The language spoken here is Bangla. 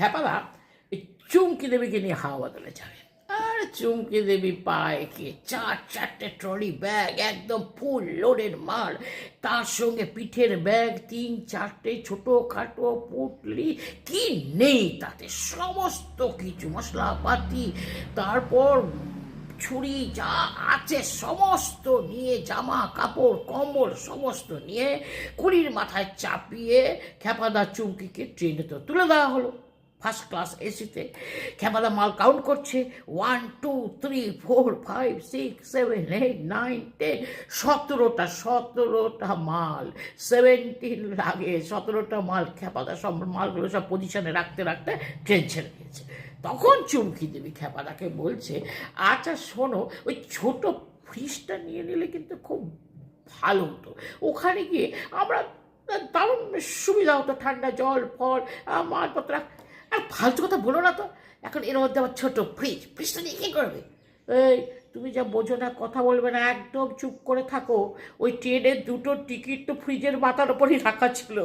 খেপাদা এই চুমকি দেবীকে নিয়ে হাওয়া বদলে যাবে। আর চুমকি দেবী পায় কি 4-4টে ট্রলি ব্যাগ, একদম ফুল লোডের মাল, তার সঙ্গে পিঠের ব্যাগ 3-4টে ছোটোখাটো পুটলি, কি নেই তাতে, সমস্ত কিছু মশলাপাতি, তারপর ছুরি যা আছে সমস্ত নিয়ে, জামা কাপড় কম্বল সমস্ত নিয়ে কুড়ির মাথায় চাপিয়ে খেপাদা চুমকিকে ট্রেনে তো তুলে দেওয়া হলো ফার্স্ট ক্লাস এসিতে। খেপাদা মাল কাউন্ট করছে, 1 2 3 4 5 6 7 8 9 10, 17টা মাল, 17 লাগে 17টা মাল। খেপাদা সব মালগুলো সব পজিশনে রাখতে রাখতে ট্রেন ছেড়ে দিয়েছে। তখন চুমকি দেবী খেপাদাকে বলছে, আচ্ছা শোনো, ওই ছোট ফ্রিজটা নিয়ে নিলে কিন্তু খুব ভালো হতো, ওখানে গিয়ে আমরা দারুণ সুবিধা হতো, ঠান্ডা জল ফল মালপত্র। আর ফালতু কথা বলো না তো, এখন এর মধ্যে আবার ছোটো ফ্রিজটা নিয়ে কী করবে? এই তুমি যা বোঝো না, কথা বলবে না, একদম চুপ করে থাকো। ওই ট্রেনের 2টো টিকিট তো ফ্রিজের মাথার ওপরই রাখা ছিল।